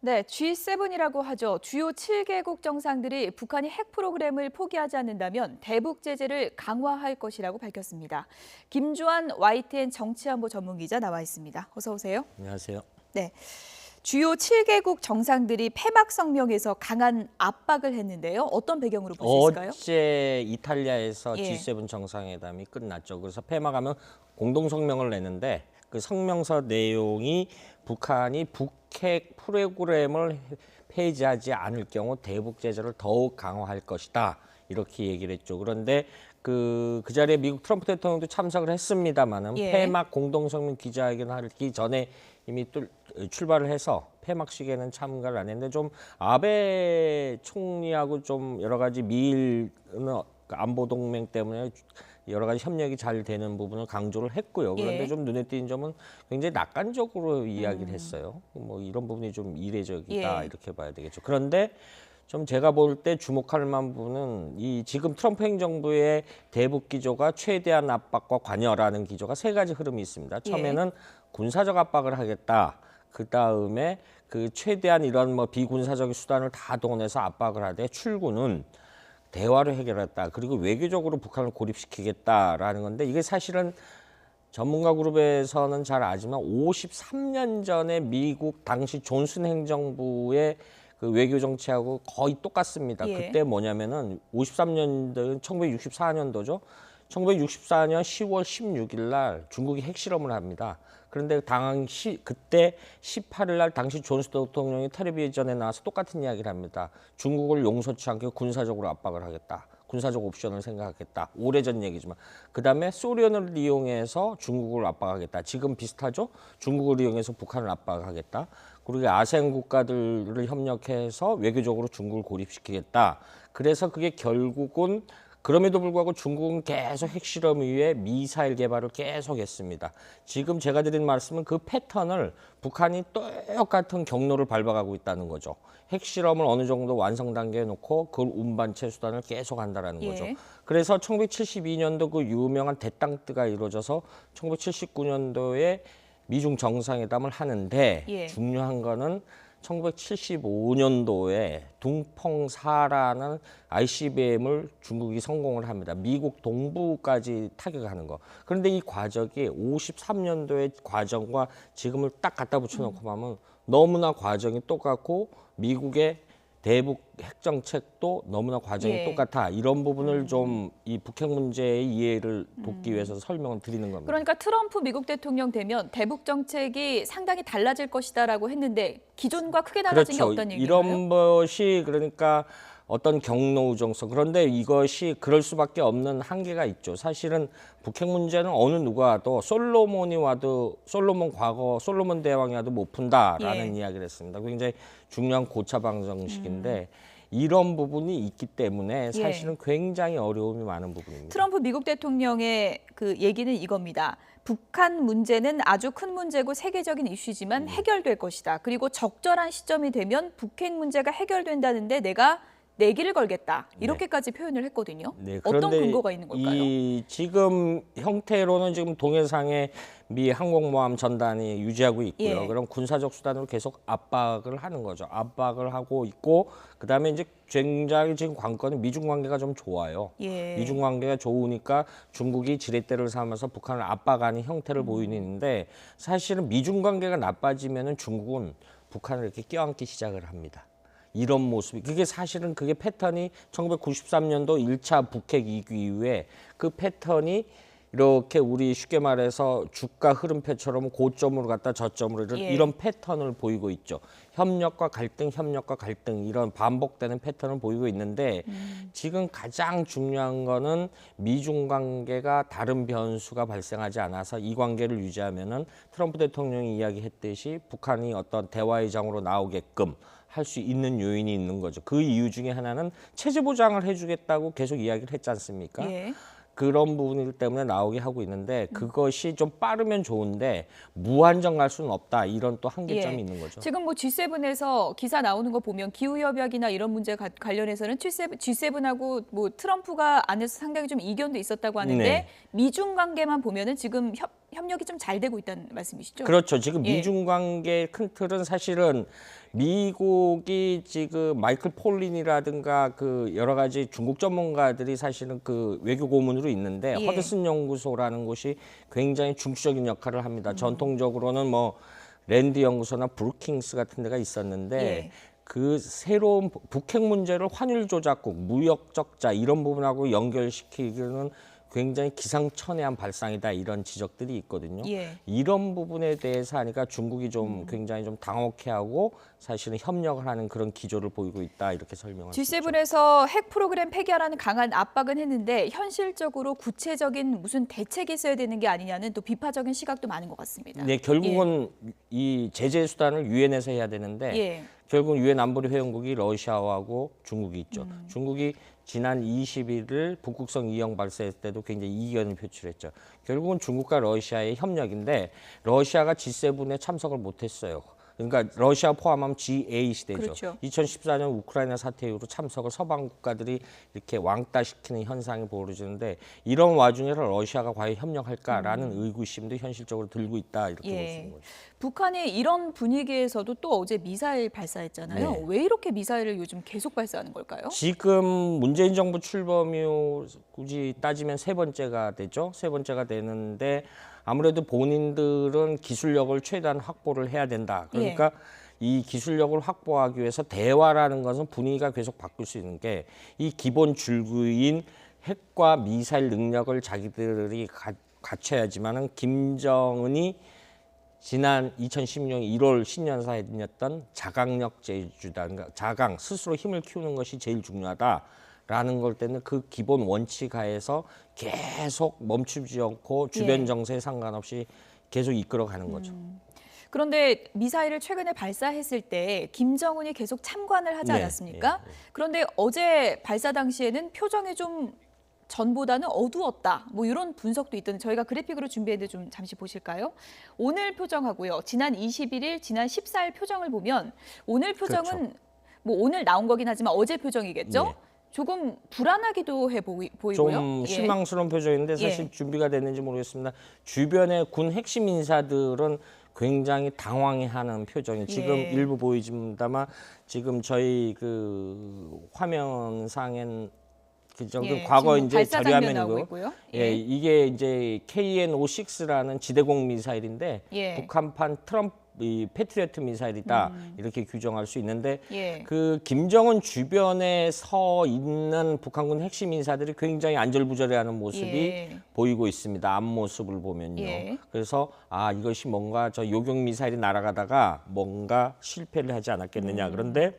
네, G7이라고 하죠. 주요 7개국 정상들이 북한이 핵 프로그램을 포기하지 않는다면 대북 제재를 강화할 것이라고 밝혔습니다. 김주환 YTN 정치안보 전문기자 나와 있습니다. 어서 오세요. 안녕하세요. 네, 주요 7개국 정상들이 폐막 성명에서 강한 압박을 했는데요. 어떤 배경으로 볼 수 있을까요? 어제 이탈리아에서 예. G7 정상회담이 끝났죠. 그래서 폐막하면 공동 성명을 내는데 그 성명서 내용이 북한이 북핵 프로그램을 폐지하지 않을 경우 대북 제재를 더욱 강화할 것이다. 이렇게 얘기를 했죠. 그런데 그 자리에 미국 트럼프 대통령도 참석을 했습니다마는 예. 폐막 공동성명 기자회견을 하기 전에 이미 또 출발을 해서 폐막식에는 참가를 안 했는데 좀 아베 총리하고 좀 여러 가지 미일 안보 동맹 때문에 여러 가지 협력이 잘 되는 부분을 강조를 했고요. 그런데 예. 좀 눈에 띄는 점은 굉장히 낙관적으로 이야기를 했어요. 뭐 이런 부분이 좀 이례적이다 예. 이렇게 봐야 되겠죠. 그런데 좀 제가 볼 때 주목할 만한 부분은 이 지금 트럼프 행정부의 대북 기조가 최대한 압박과 관여라는 기조가 세 가지 흐름이 있습니다. 처음에는 군사적 압박을 하겠다. 그 다음에 그 최대한 이런 뭐 비군사적인 수단을 다 동원해서 압박을 하되 출구는 대화로 해결했다. 그리고 외교적으로 북한을 고립시키겠다라는 건데 이게 사실은 전문가 그룹에서는 잘 알지만 53년 전에 미국 당시 존슨 행정부의 그 외교 정치하고 거의 똑같습니다. 예. 그때 뭐냐면은 53년도는 1964년도죠. 1964년 10월 16일 날 중국이 핵실험을 합니다. 그런데 당시 그때 18일 날 당시 존슨 대통령이 텔레비전에 나와서 똑같은 이야기를 합니다. 중국을 용서치 않게 군사적으로 압박을 하겠다. 군사적 옵션을 생각하겠다. 오래전 얘기지만 그다음에 소련을 이용해서 중국을 압박하겠다. 지금 비슷하죠? 중국을 이용해서 북한을 압박하겠다. 그리고 아세안 국가들을 협력해서 외교적으로 중국을 고립시키겠다. 그래서 그게 결국은 그럼에도 불구하고 중국은 계속 핵실험 이후에 미사일 개발을 계속했습니다. 지금 제가 드린 말씀은 그 패턴을 북한이 똑같은 경로를 밟아가고 있다는 거죠. 핵실험을 어느 정도 완성 단계에 놓고 그걸 운반체 수단을 계속 한다라는 거죠. 예. 그래서 1972년도 그 유명한 대땅뜨가 이루어져서 1979년도에 미중 정상회담을 하는데 예. 중요한 거는 1975년도에 둥펑4라는 ICBM을 중국이 성공을 합니다. 미국 동부까지 타격하는 거. 그런데 이 과정이 53년도의 과정과 지금을 딱 갖다 붙여놓고 보면 너무나 과정이 똑같고 미국의 대북 핵 정책도 너무나 과정이 예. 똑같아. 이런 부분을 좀 이 북핵 문제의 이해를 돕기 위해서 설명을 드리는 겁니다. 그러니까 트럼프 미국 대통령 되면 대북 정책이 상당히 달라질 것이다라고 했는데 기존과 크게 달라진 게 그렇죠. 어떤 얘기인가요? 이런 것이 그러니까 어떤 경로 우정성 그런데 이것이 그럴 수밖에 없는 한계가 있죠. 사실은 북핵 문제는 어느 누가 와도 솔로몬이 와도 솔로몬 과거 솔로몬 대왕이 와도 못 푼다라는 예. 이야기를 했습니다. 굉장히 중요한 고차 방정식인데 이런 부분이 있기 때문에 사실은 굉장히 어려움이 많은 부분입니다. 트럼프 미국 대통령의 그 얘기는 이겁니다. 북한 문제는 아주 큰 문제고 세계적인 이슈지만 해결될 것이다. 그리고 적절한 시점이 되면 북핵 문제가 해결된다는데 내가 내기를 걸겠다. 이렇게까지 표현을 했거든요. 네, 어떤 그런데 근거가 있는 걸까요? 이 지금 형태로는 지금 동해상에 미 항공모함 전단이 유지하고 있고요. 예. 그럼 군사적 수단으로 계속 압박을 하는 거죠. 압박을 하고 있고 그다음에 이제 굉장히 지금 관건은 미중 관계가 좀 좋아요. 예. 미중 관계가 좋으니까 중국이 지렛대를 삼아서 북한을 압박하는 형태를 보이는데 사실은 미중 관계가 나빠지면은 중국은 북한을 이렇게 껴안기 시작을 합니다. 이런 모습이 그게 사실은 그게 패턴이 1993년도 1차 북핵 위기 이후에 그 패턴이 이렇게 우리 쉽게 말해서 주가 흐름표처럼 고점으로 갔다 저점으로 이런 패턴을 보이고 있죠. 협력과 갈등 이런 반복되는 패턴을 보이고 있는데 지금 가장 중요한 거는 미중 관계가 다른 변수가 발생하지 않아서 이 관계를 유지하면은 트럼프 대통령이 이야기했듯이 북한이 어떤 대화의 장으로 나오게끔 할 수 있는 요인이 있는 거죠. 그 이유 중에 하나는 체제 보장을 해주겠다고 계속 이야기를 했지 않습니까? 예. 그런 부분이기 때문에 나오게 하고 있는데 그것이 좀 빠르면 좋은데 무한정 갈 수는 없다. 이런 또 한계점이 있는 거죠. 지금 뭐 G7에서 기사 나오는 거 보면 기후협약이나 이런 문제 관련해서는 G7하고 뭐 트럼프가 안에서 상당히 좀 이견도 있었다고 하는데 네. 미중 관계만 보면은 지금 협력이 좀 잘 되고 있다는 말씀이시죠? 그렇죠. 지금 예. 미중 관계 큰 틀은 사실은 미국이 지금 마이클 폴린이라든가 그 여러 가지 중국 전문가들이 사실은 그 외교 고문으로 있는데 예. 허드슨 연구소라는 곳이 굉장히 중추적인 역할을 합니다. 전통적으로는 뭐 랜드 연구소나 브루킹스 같은 데가 있었는데 예. 그 새로운 북핵 문제를 환율 조작국, 무역 적자 이런 부분하고 연결시키기는 굉장히 기상천외한 발상이다 이런 지적들이 있거든요. 예. 이런 부분에 대해서 하니까 중국이 좀 굉장히 좀 당혹해하고 사실은 협력을 하는 그런 기조를 보이고 있다 이렇게 설명할 수 있죠. G7에서 핵 프로그램 폐기하라는 강한 압박은 했는데 현실적으로 구체적인 무슨 대책이 있어야 되는 게 아니냐는 또 비판적인 시각도 많은 것 같습니다. 네, 결국은 이 제재 수단을 유엔에서 해야 되는데 예. 결국 유엔 안보리 회원국이 러시아하고 중국이 있죠. 중국이 지난 20일 북극성 2형 발사했을 때도 굉장히 이견을 표출했죠. 결국은 중국과 러시아의 협력인데 러시아가 G7에 참석을 못했어요. 그러니까 러시아 포함하면 G8 시대죠. 그렇죠. 2014년 우크라이나 사태 이후로 참석을 서방 국가들이 이렇게 왕따시키는 현상이 벌어지는데 이런 와중에서 러시아가 과연 협력할까라는 의구심도 현실적으로 들고 있다 이렇게 볼 수 있는 거죠. 북한이 이런 분위기에서도 또 어제 미사일 발사했잖아요. 네. 왜 이렇게 미사일을 요즘 계속 발사하는 걸까요? 지금 문재인 정부 출범 이후 굳이 따지면 세 번째가 되죠. 세 번째가 되는데 아무래도 본인들은 기술력을 최대한 확보를 해야 된다. 그러니까 이 기술력을 확보하기 위해서 대화라는 것은 분위기가 계속 바뀔 수 있는 게 이 기본 줄기인 핵과 미사일 능력을 자기들이 갖춰야지만은 김정은이 지난 2016년 1월 신년사에 했던 자강력 제주다. 그러니까 자강, 스스로 힘을 키우는 것이 제일 중요하다라는 걸 때는 그 기본 원칙 하에서 계속 멈추지 않고 주변 정세에 상관없이 계속 이끌어가는 거죠. 그런데 미사일을 최근에 발사했을 때 김정은이 계속 참관을 하지 네, 않았습니까? 그런데 어제 발사 당시에는 표정이 좀 전보다는 어두웠다. 뭐 이런 분석도 있던데 저희가 그래픽으로 준비했는데 좀 잠시 보실까요? 오늘 표정하고요. 지난 21일, 지난 14일 표정을 보면 오늘 표정은 그렇죠. 뭐 오늘 나온 거긴 하지만 어제 표정이겠죠? 네. 조금 불안하기도 해 보이고요. 좀 예. 실망스러운 표정인데 사실 예. 준비가 됐는지 모르겠습니다. 주변의 군 핵심 인사들은 굉장히 당황해하는 표정이 지금 예. 일부 보이집니다만 지금 저희 그 화면상엔 그죠? 예, 과거 지금 이제 발사 장면 나오고 자료화면이고요. 있고요. 예, 이게 이제 KN-56라는 지대공 미사일인데 예. 북한판 트럼프 이 패트리어트 미사일이다 이렇게 규정할 수 있는데 예. 그 김정은 주변에 서 있는 북한군 핵심 인사들이 굉장히 안절부절해하는 모습이 예. 보이고 있습니다. 앞모습을 보면요. 예. 그래서 아 이것이 뭔가 저 요격 미사일이 날아가다가 뭔가 실패를 하지 않았겠느냐. 그런데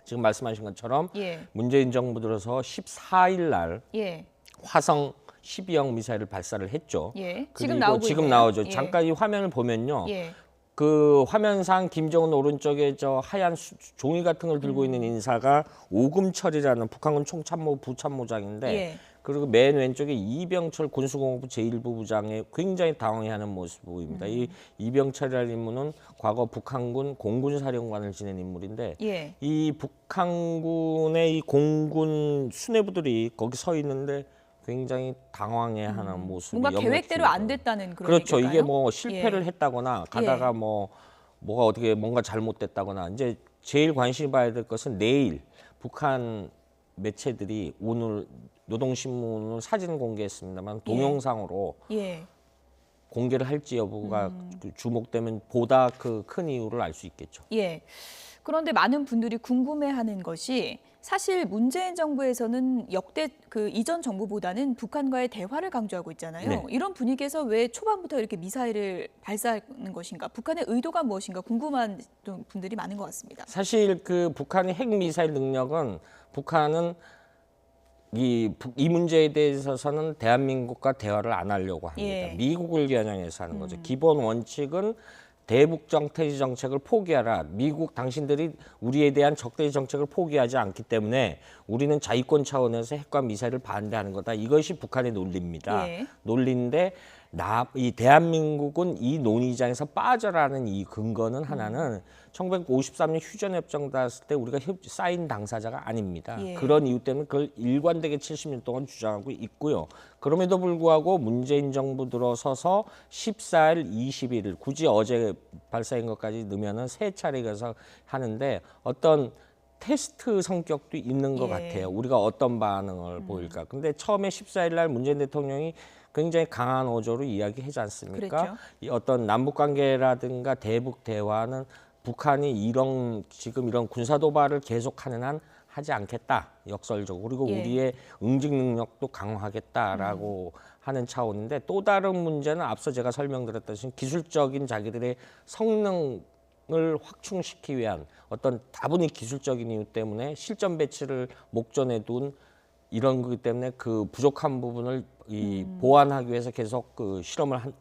지금 말씀하신 것처럼 예. 문재인 정부 들어서 14일 날 예. 화성 12형 미사일을 발사를 했죠. 예. 그리고 지금 나오고 지금 있네요. 나오죠. 예. 잠깐 이 화면을 보면요. 예. 그 화면상 김정은 오른쪽에 저 하얀 종이 같은 걸 들고 있는 인사가 오금철이라는 북한군 총참모 부참모장인데 예. 그리고 맨 왼쪽에 이병철 군수공업부 제1부부장의 굉장히 당황해하는 모습 보입니다. 이 이병철이라는 인물은 과거 북한군 공군사령관을 지낸 인물인데 예. 이 북한군의 이 공군 수뇌부들이 거기 서 있는데 굉장히 당황해하는 모습이 뭔가 계획대로 안 염려됩니다. 됐다는 그런 그렇죠. 얘기일까요? 이게 뭐 실패를 예. 했다거나 가다가 뭐가 어떻게 뭔가 잘못됐다거나 이제 제일 관심 봐야 될 것은 내일 북한 매체들이 오늘 노동신문을 사진 공개했습니다만 동영상으로 예. 공개를 할지 여부가 그 주목되면 보다 그 큰 이유를 알 수 있겠죠. 예. 그런데 많은 분들이 궁금해하는 것이 사실 문재인 정부에서는 역대 그 이전 정부보다는 북한과의 대화를 강조하고 있잖아요. 네. 이런 분위기에서 왜 초반부터 이렇게 미사일을 발사하는 것인가? 북한의 의도가 무엇인가 궁금한 분들이 많은 것 같습니다. 사실 그 북한의 핵 미사일 능력은 북한은 이 문제에 대해서는 대한민국과 대화를 안 하려고 합니다. 예. 미국을 겨냥해서 하는 거죠. 기본 원칙은 대북 태지 정책을 포기하라. 미국 당신들이 우리에 대한 적대지 정책을 포기하지 않기 때문에 우리는 자위권 차원에서 핵과 미사일을 반대하는 거다. 이것이 북한의 논리입니다. 예. 논리인데 이 대한민국은 이 논의장에서 빠져라는 이 근거는 하나는 1953년 휴전협정 닿았을 때 우리가 사인 당사자가 아닙니다. 예. 그런 이유 때문에 그걸 일관되게 70년 동안 주장하고 있고요. 그럼에도 불구하고 문재인 정부 들어서서 14일, 21일 굳이 어제 발사한 것까지 넣으면은 세 차례 가서 하는데 어떤 테스트 성격도 있는 것 예. 같아요. 우리가 어떤 반응을 보일까. 근데 처음에 14일 날 문재인 대통령이 굉장히 강한 어조로 이야기하지 않습니까? 그랬죠. 이 어떤 남북 관계라든가 대북 대화는 북한이 지금 이런 군사 도발을 계속하는 한 하지 않겠다. 역설적으로. 그리고 예. 우리의 응징 능력도 강화하겠다라고 하는 차원인데 또 다른 문제는 앞서 제가 설명드렸듯이 기술적인 자기들의 성능을 확충시키기 위한 어떤 다분히 기술적인 이유 때문에 실전 배치를 목전에 둔 이런 거기 때문에 그 부족한 부분을 보완하기 위해서 계속 그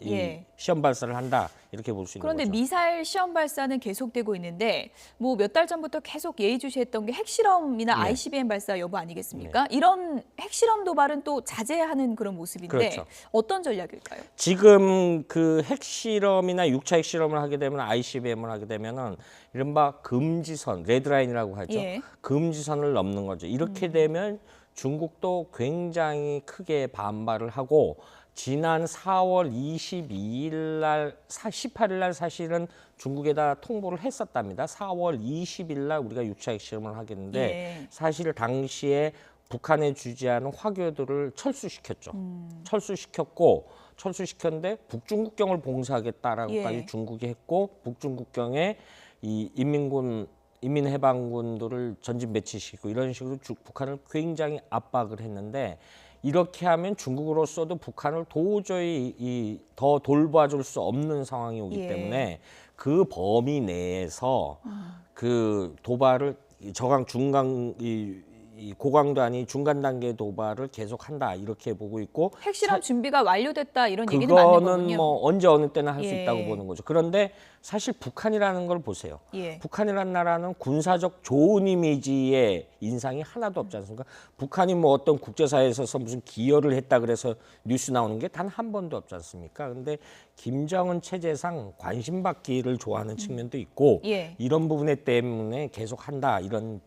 예. 시험 발사를 한다 이렇게 볼 수 있는 그런데 거죠. 미사일 시험 발사는 계속되고 있는데 뭐 몇 달 전부터 계속 예의주시했던 게 핵실험이나 네. ICBM 발사 여부 아니겠습니까? 이런 핵실험 도발은 또 자제하는 그런 모습인데 그렇죠. 어떤 전략일까요? 지금 그 핵실험이나 6차 핵실험을 하게 되면 ICBM을 하게 되면은 이른바 금지선, 레드라인이라고 하죠. 예. 금지선을 넘는 거죠. 이렇게 되면 중국도 굉장히 크게 반발을 하고 지난 4월 22일 날, 18일 날 사실은 중국에다 통보를 했었답니다. 4월 20일 날 우리가 6차 핵실험을 하겠는데 예. 사실 당시에 북한에 주재하는 화교들을 철수시켰죠. 철수시켰는데 북중국경을 봉쇄하겠다라고까지 예. 중국이 했고 북중국경에 이 인민해방군들을 전진 배치시키고 이런 식으로 북한을 굉장히 압박을 했는데 이렇게 하면 중국으로서도 북한을 도저히 더 돌봐줄 수 없는 상황이 오기 예. 때문에 그 범위 내에서 그 도발을 저강 중강 이 고강도 아닌 중간 단계 도발을 계속한다 이렇게 보고 있고 핵실험 준비가 완료됐다 이런 얘기는 맞는 그거는 거군요. 뭐 언제 어느 때나 할 수 예. 있다고 보는 거죠. 그런데 사실 북한이라는 걸 보세요. 예. 북한이라는 나라는 군사적 좋은 이미지의 인상이 하나도 없지 않습니까? 북한이 뭐 어떤 국제사회에서 무슨 기여를 했다 그래서 뉴스 나오는 게 단 한 번도 없지 않습니까? 근데 김정은 체제상 관심받기를 좋아하는 측면도 있고 예. 이런 부분에 때문에 계속한다 이런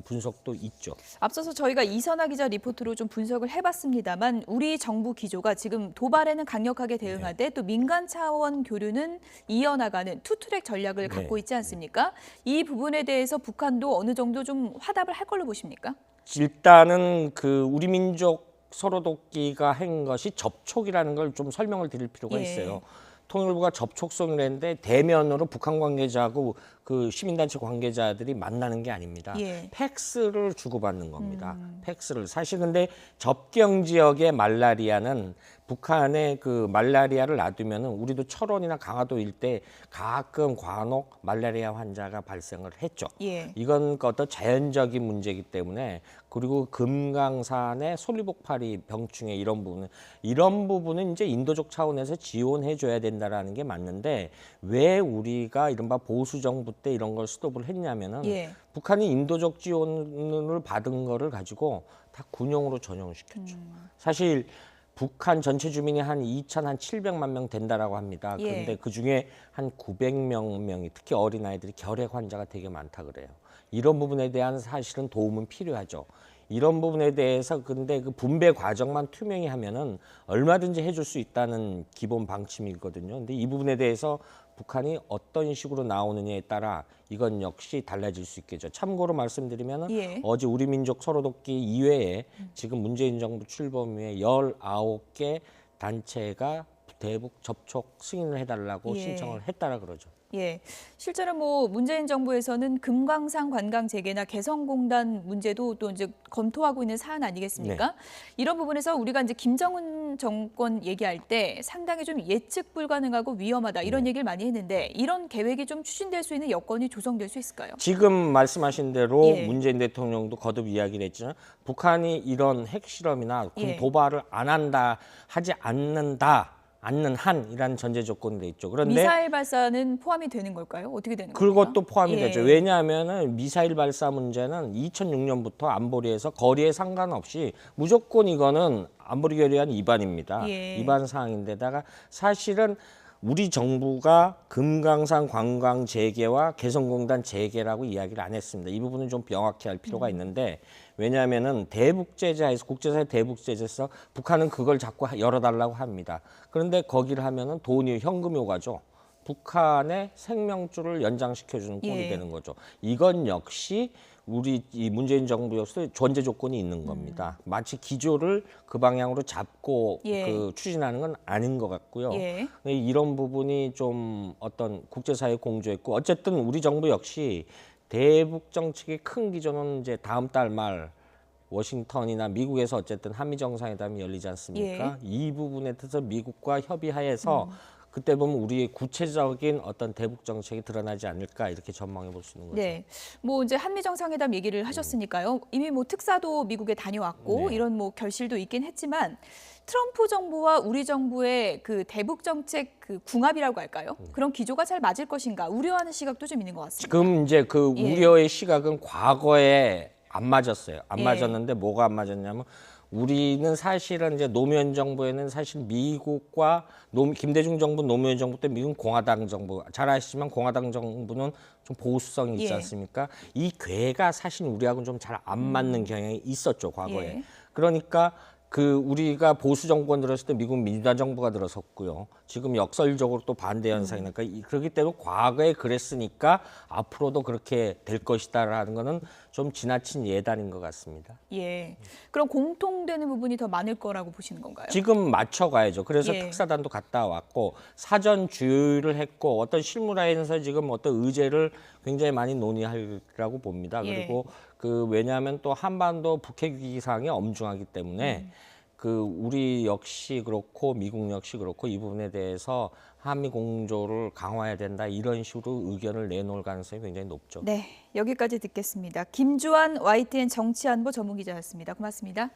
분석도 있죠. 앞서서 저희가 이선아 기자 리포트로 좀 분석을 해봤습니다만 우리 정부 기조가 지금 도발에는 강력하게 대응하되 또 민간 차원 교류는 이어나가는 투트랙 전략을 갖고 있지 않습니까? 이 부분에 대해서 북한도 어느 정도 좀 화답을 할 걸로 보십니까? 일단은 그 우리 민족 서로 돕기가 한 것이 접촉이라는 걸 좀 설명을 드릴 필요가 예. 있어요. 통일부가 접촉성을 했는데 대면으로 북한 관계자하고 그 시민단체 관계자들이 만나는 게 아닙니다. 예. 팩스를 주고받는 겁니다. 팩스를. 사실 근데 접경 지역의 말라리아는 북한에 그 말라리아를 놔두면은 우리도 철원이나 강화도 일대 가끔 간혹 말라리아 환자가 발생을 했죠. 예. 이건 그 어떤 자연적인 문제이기 때문에 그리고 금강산의 솔리복파리 병충해 이런 부분은 이제 인도적 차원에서 지원해 줘야 된다라는 게 맞는데 왜 우리가 이른바 보수 정부 때 이런 걸 스톱을 했냐면은 예. 북한이 인도적 지원을 받은 거를 가지고 다 군용으로 전용시켰죠. 사실 북한 전체 주민이 한 2,700만 명 된다라고 합니다. 예. 그런데 그 중에 한 900명이 특히 어린아이들이 결핵 환자가 되게 많다 그래요. 이런 부분에 대한 사실은 도움은 필요하죠. 이런 부분에 대해서 근데 그 분배 과정만 투명히 하면은 얼마든지 해줄 수 있다는 기본 방침이거든요. 근데 이 부분에 대해서 북한이 어떤 식으로 나오느냐에 따라 이건 역시 달라질 수 있겠죠. 참고로 말씀드리면은 예. 어제 우리 민족 서로 돕기 이외에 지금 문재인 정부 출범 이후에 19개 단체가 대북 접촉 승인을 해달라고 예. 신청을 했다라 그러죠. 예, 실제로 뭐 문재인 정부에서는 금강산 관광 재개나 개성공단 문제도 또 이제 검토하고 있는 사안 아니겠습니까? 이런 부분에서 우리가 이제 김정은 정권 얘기할 때 상당히 좀 예측 불가능하고 위험하다 이런 얘기를 많이 했는데 이런 계획이 좀 추진될 수 있는 여건이 조성될 수 있을까요? 지금 말씀하신 대로 예. 문재인 대통령도 거듭 이야기를 했지만 북한이 이런 핵실험이나 군 예. 도발을 안 한다, 하지 않는다. 않는 한이라는 전제 조건이 돼 있죠. 그런데 미사일 발사는 포함이 되는 걸까요? 어떻게 되는 겁니까? 그것도 포함이 예. 되죠. 왜냐하면은 미사일 발사 문제는 2006년부터 안보리에서 거리에 상관없이 무조건 이거는 안보리 결의안 위반입니다. 예. 위반 사항인데다가 사실은 우리 정부가 금강산 관광 재개와 개성공단 재개라고 이야기를 안 했습니다. 이 부분은 좀 명확히 할 필요가 있는데 왜냐하면은 대북제재에서 국제사회 대북제재에서 북한은 그걸 자꾸 열어달라고 합니다. 그런데 거기를 하면은 돈이 현금이 오가죠. 북한의 생명줄을 연장시켜주는 꼴이 예. 되는 거죠. 이건 역시 우리 이 문재인 정부로서 전제 조건이 있는 겁니다. 마치 기조를 그 방향으로 잡고 예. 그 추진하는 건 아닌 것 같고요. 예. 이런 부분이 좀 어떤 국제사회 공조했고 어쨌든 우리 정부 역시 대북 정책의 큰 기조는 이제 다음 달 말 워싱턴이나 미국에서 어쨌든 한미 정상회담이 열리지 않습니까? 이 부분에 대해서 미국과 협의하에서 그때 보면 우리의 구체적인 어떤 대북 정책이 드러나지 않을까 이렇게 전망해 볼 수 있는 거죠. 네, 뭐 이제 한미 정상회담 얘기를 하셨으니까요. 이미 뭐 특사도 미국에 다녀왔고 네. 이런 뭐 결실도 있긴 했지만 트럼프 정부와 우리 정부의 그 대북 정책 그 궁합이라고 할까요? 그런 기조가 잘 맞을 것인가 우려하는 시각도 좀 있는 것 같습니다. 지금 이제 그 예. 우려의 시각은 과거에 안 맞았어요. 안 예. 맞았는데 뭐가 안 맞았냐면 우리는 사실은 이제 노무현 정부에는 사실 미국과 김대중 정부, 노무현 정부 때 미국은 공화당 정부 잘 아시지만 공화당 정부는 좀 보수성이 있지 예. 않습니까? 이 궤가 사실 우리하고는 좀 잘 안 맞는 경향이 있었죠 과거에. 예. 그러니까 그 우리가 보수 정권 들었을 때 미국 민주당 정부가 들어섰고요. 지금 역설적으로 또 반대 현상이 나니까 그렇기 때문에 과거에 그랬으니까 앞으로도 그렇게 될 것이다라는 거는 좀 지나친 예단인 것 같습니다. 예. 그럼 공통되는 부분이 더 많을 거라고 보시는 건가요? 지금 맞춰가야죠. 그래서 예. 특사단도 갔다 왔고 사전 주의를 했고 어떤 실무라인에서 지금 어떤 의제를 굉장히 많이 논의하리라고 봅니다. 예. 그리고 그 왜냐하면 또 한반도 북핵 위기 상황이 엄중하기 때문에 그 우리 역시 그렇고 미국 역시 그렇고 이 부분에 대해서 한미 공조를 강화해야 된다 이런 식으로 의견을 내놓을 가능성이 굉장히 높죠. 네, 여기까지 듣겠습니다. 김주환 YTN 정치안보 전문기자였습니다. 고맙습니다.